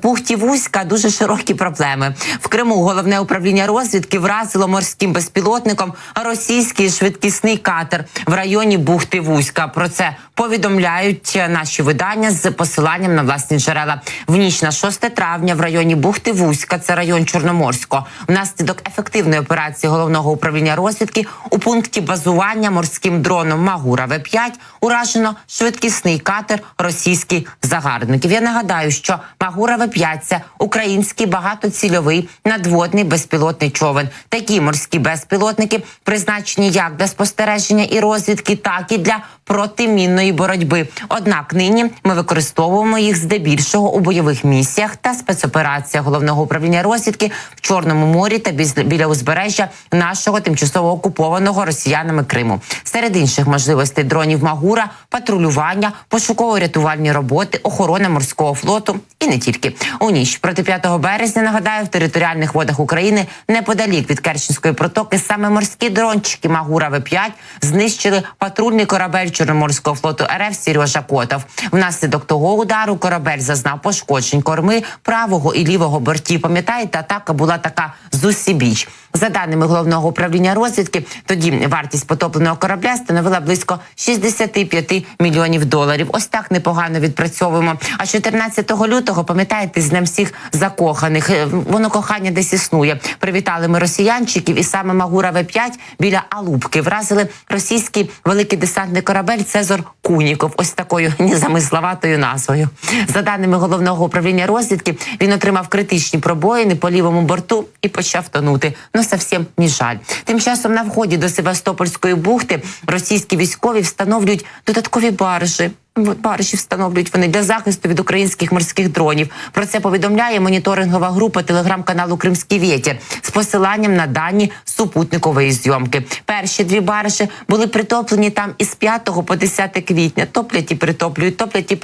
Бухті Вузька дуже широкі проблеми. В Криму головне управління розвідки вразило морським безпілотником російський швидкісний катер в районі Бухти Вузька. Про це повідомляють наші видання з посиланням на власні джерела. В ніч на 6 травня в районі Бухти Вузька, це район Чорноморського, внаслідок ефективної операції головного управління розвідки у пункті базування морським дроном Магура В-5 уражено швидкісний катер російських загарбників. Я нагадаю, що Магура В-5 – це український багатоцільовий надводний безпілотний човен. Такі морські безпілотники призначені як для спостереження і розвідки, так і для протимінної боротьби. Однак нині ми використовуємо їх здебільшого у бойових місіях та спецопераціях головного управління розвідки в Чорному морі та біля узбережжя нашого тимчасово окупованого росіянами Криму. Серед інших можливостей дронів Магура – патрулювання, пошуково-рятувальні роботи, охорона морського флоту і не тільки. У ніч проти 5 березня, нагадаю, в територіальних водах України неподалік від Керченської протоки саме морські дрончики Магура В-5 знищили патрульний корабель Чорноморського флоту РФ «Сережа Котов». Внаслідок того удару корабель зазнав пошкоджень корми, правого і лівого бортів. Пам'ятаєте, атака була така зусібіч. За даними головного управління розвідки, тоді вартість потопленого корабля становила близько 65 мільйонів доларів. Ось так непогано відпрацьовуємо. А 14 лютого, пам'ятаєте, з Днем всіх закоханих, воно кохання десь існує. Привітали ми росіянчиків, і саме Магура В-5 біля Алубки вразили російський великий десантний корабель «Цезар Куніков». Ось такою незамисловатою назвою. За даними головного управління розвідки, він отримав критичні пробоїни по лівому борту і почав тонути. Ну, совсем не жаль. Тим часом на вході до Севастопольської бухти російські військові встановлюють додаткові баржі. Баржі встановлюють вони для захисту від українських морських дронів. Про це повідомляє моніторингова група телеграм-каналу «Кримський вітер» з посиланням на дані супутникової зйомки. Перші 2 баржі були притоплені там із 5 по 10 квітня. Топлять і притоплюють, топлять і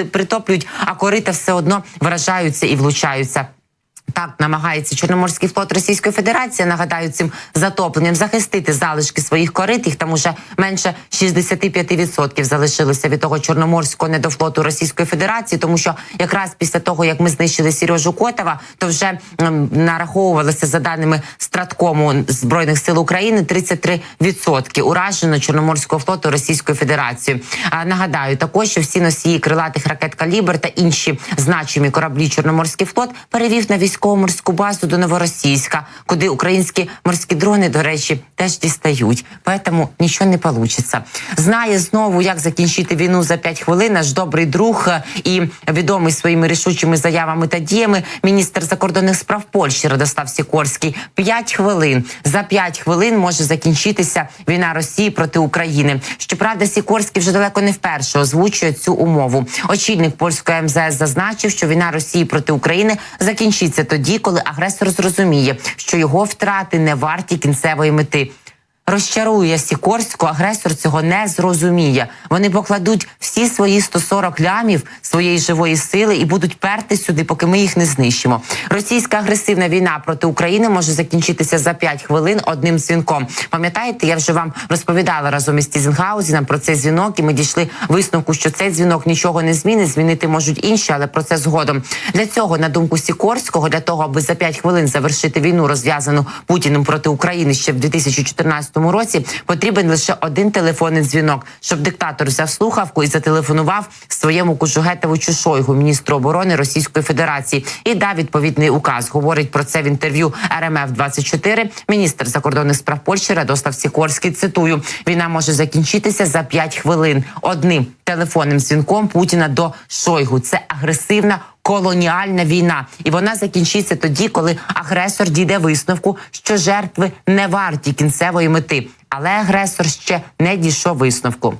притоплюють, а корита все одно вражаються і влучаються. Так намагається Чорноморський флот Російської Федерації, нагадаю, цим затопленням захистити залишки своїх корит. Їх там уже менше 65% залишилося від того Чорноморського недофлоту Російської Федерації, тому що якраз після того, як ми знищили Сережу Котова, то вже нараховувалося за даними Страткому Збройних сил України 33% уражено Чорноморського флоту Російської Федерації. Нагадаю також, що всі носії крилатих ракет «Калібр» та інші значимі кораблі Чорноморський флот перевів на військово-морську базу до Новоросійська, куди українські морські дрони, до речі, теж дістають. Тому нічого не вийде. Знає знову, як закінчити війну за 5 хвилин наш добрий друг і відомий своїми рішучими заявами та діями міністр закордонних справ Польщі Радослав Сікорський. 5 хвилин. За 5 хвилин може закінчитися війна Росії проти України. Щоправда, Сікорський вже далеко не вперше озвучує цю умову. Очільник польської МЗС зазначив, що війна Росії проти України закінчиться тоді, коли агресор зрозуміє, що його втрати не варті кінцевої мети. Розчарує Сікорського, агресор цього не зрозуміє. Вони покладуть всі свої 140 лямів своєї живої сили і будуть перти сюди, поки ми їх не знищимо. Російська агресивна війна проти України може закінчитися за 5 хвилин одним дзвінком. Пам'ятаєте, я вже вам розповідала разом із Тізенгаузеном про цей дзвінок, і ми дійшли висновку, що цей дзвінок нічого не змінить, змінити можуть інші, але про це згодом. Для цього, на думку Сікорського, для того, аби за 5 хвилин завершити війну, розв'язану Путіним проти України ще в 2014 році, потрібен лише один телефонний дзвінок, щоб диктатор взяв слухавку і зателефонував своєму Кужугетовичу Шойгу, міністру оборони Російської Федерації, і дав відповідний указ. Говорить про це в інтерв'ю РМФ-24 міністр закордонних справ Польщі Радослав Сікорський. Цитую: «Війна може закінчитися за 5 хвилин одним телефонним дзвінком Путіна до Шойгу. Це агресивна колоніальна війна. І вона закінчиться тоді, коли агресор дійде висновку, що жертви не варті кінцевої мети. Але агресор ще не дійшов висновку».